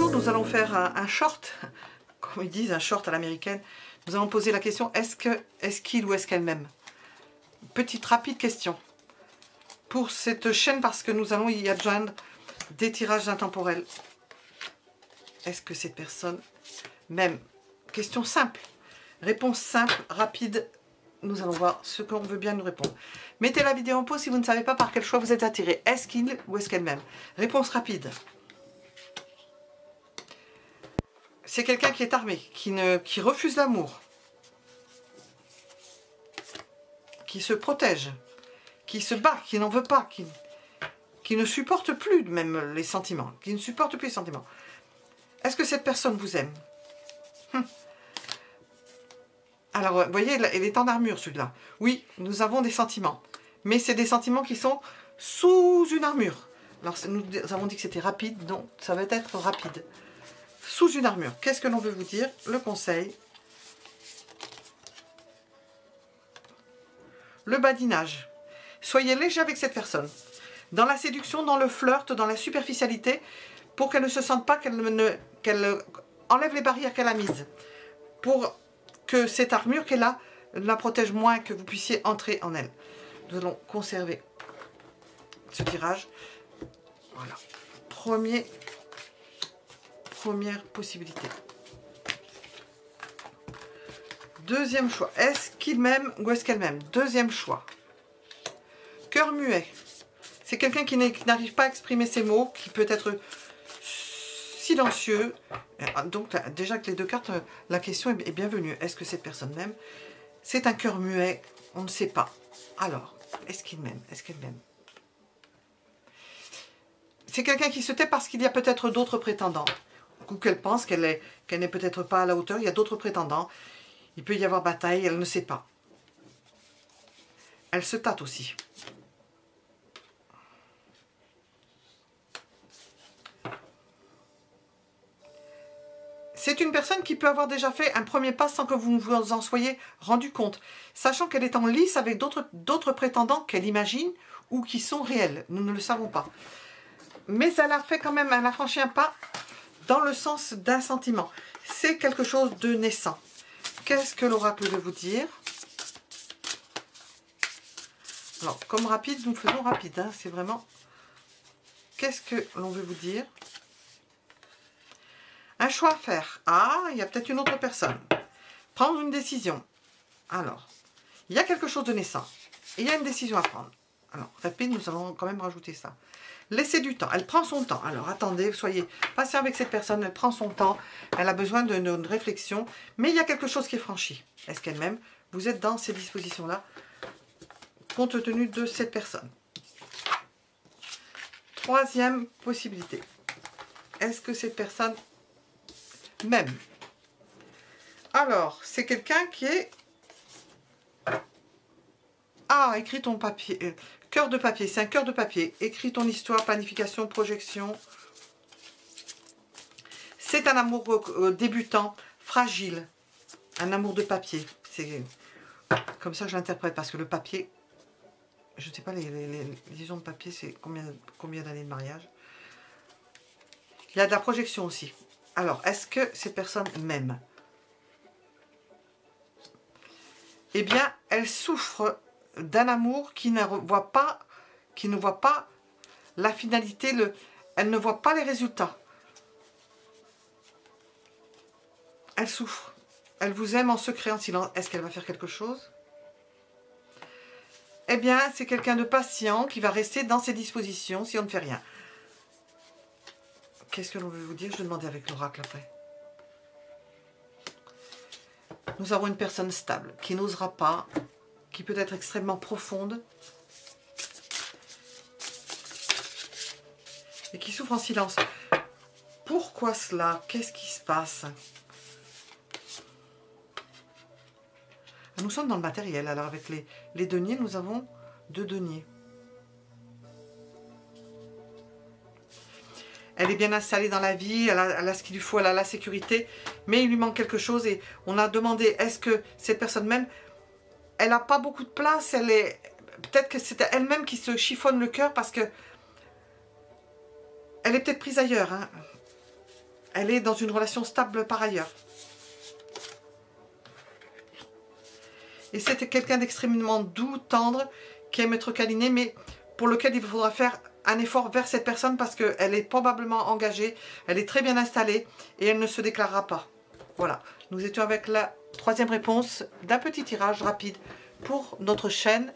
jour, nous allons faire un short, comme ils disent, un short à l'américaine. Nous allons poser la question, est-ce qu'il ou est-ce qu'elle m'aime? Petite rapide question. Pour cette chaîne, parce que nous allons y adjoindre des tirages intemporels. Est-ce que cette personne m'aime? Question simple. Réponse simple, rapide. Nous allons voir ce qu'on veut bien nous répondre. Mettez la vidéo en pause si vous ne savez pas par quel choix vous êtes attiré. Est-ce qu'il ou est-ce qu'elle m'aime? Réponse rapide. C'est quelqu'un qui est armé, qui refuse l'amour, qui se protège, qui se bat, qui n'en veut pas, qui ne supporte plus même les sentiments, qui ne supporte plus les sentiments. Est-ce que cette personne vous aime? Alors, vous voyez, il est en armure, celui-là. Oui, nous avons des sentiments. Mais c'est des sentiments qui sont sous une armure. Alors, nous avons dit que c'était rapide, donc ça va être rapide. Sous une armure. Qu'est-ce que l'on veut vous dire? Le conseil. Le badinage. Soyez léger avec cette personne. Dans la séduction, dans le flirt, dans la superficialité, pour qu'elle ne se sente pas, qu'elle enlève les barrières qu'elle a mises. Pour que cette armure qu'elle a la protège moins, que vous puissiez entrer en elle. Nous allons conserver ce tirage. Voilà. Première possibilité. Deuxième choix. Est-ce qu'il m'aime ou est-ce qu'elle m'aime? Deuxième choix. Cœur muet. C'est quelqu'un qui n'arrive pas à exprimer ses mots, qui peut être silencieux. Donc déjà que les deux cartes, la question est bienvenue. Est-ce que cette personne m'aime? C'est un cœur muet, on ne sait pas. Alors, est-ce qu'il m'aime? Est-ce qu'elle m'aime? C'est quelqu'un qui se tait parce qu'il y a peut-être d'autres prétendants. Ou qu'elle pense qu'elle n'est peut-être pas à la hauteur. Il y a d'autres prétendants. Il peut y avoir bataille, elle ne sait pas. Elle se tâte aussi. C'est une personne qui peut avoir déjà fait un premier pas sans que vous vous en soyez rendu compte, sachant qu'elle est en lice avec d'autres prétendants qu'elle imagine ou qui sont réels. Nous ne le savons pas. Mais elle a fait quand même, elle a franchi un pas dans le sens d'un sentiment. C'est quelque chose de naissant. Qu'est-ce que l'oracle veut vous dire? Alors, comme rapide, nous faisons rapide. Hein, c'est vraiment... Qu'est-ce que l'on veut vous dire? Un choix à faire. Ah, il y a peut-être une autre personne. Prendre une décision. Alors, il y a quelque chose de naissant. Et il y a une décision à prendre. Alors, rapide, nous allons quand même rajouter ça. Laissez du temps. Elle prend son temps. Alors, attendez, soyez patient avec cette personne. Elle prend son temps. Elle a besoin d'une réflexion. Mais il y a quelque chose qui est franchi. Est-ce qu'elle m'aime? Vous êtes dans ces dispositions-là, compte tenu de cette personne. Troisième possibilité. Est-ce que cette personne m'aime? Alors, c'est quelqu'un qui est... Ah, écris ton papier. Cœur de papier, c'est un cœur de papier. Écris ton histoire, planification, projection. C'est un amour débutant, fragile. Un amour de papier. C'est comme ça que je l'interprète, parce que le papier, je ne sais pas, les liaisons de papier, c'est combien d'années de mariage? Il y a de la projection aussi. Alors, est-ce que ces personnes m'aiment? Eh bien, elle souffre d'un amour qui ne voit pas la finalité, elle ne voit pas les résultats. Elle souffre. Elle vous aime en secret, en silence. Est-ce qu'elle va faire quelque chose? Eh bien, c'est quelqu'un de patient qui va rester dans ses dispositions si on ne fait rien. Qu'est-ce que l'on veut vous dire? Je vais demander avec l'oracle après. Nous avons une personne stable, qui n'osera pas, qui peut être extrêmement profonde, et qui souffre en silence. Pourquoi cela? Qu'est-ce qui se passe? Nous sommes dans le matériel. Alors avec les deniers, nous avons 2 deniers. Elle est bien installée dans la vie, elle a ce qu'il lui faut, elle a la sécurité, mais il lui manque quelque chose et on a demandé, est-ce que cette personne même, elle n'a pas beaucoup de place, peut-être que c'est elle-même qui se chiffonne le cœur parce que elle est peut-être prise ailleurs. Hein. elle est dans une relation stable par ailleurs. Et c'est quelqu'un d'extrêmement doux, tendre, qui aime être câliné, mais pour lequel il faudra faire un effort vers cette personne parce qu'elle est probablement engagée, elle est très bien installée et elle ne se déclarera pas. Voilà, nous étions avec la troisième réponse d'un petit tirage rapide pour notre chaîne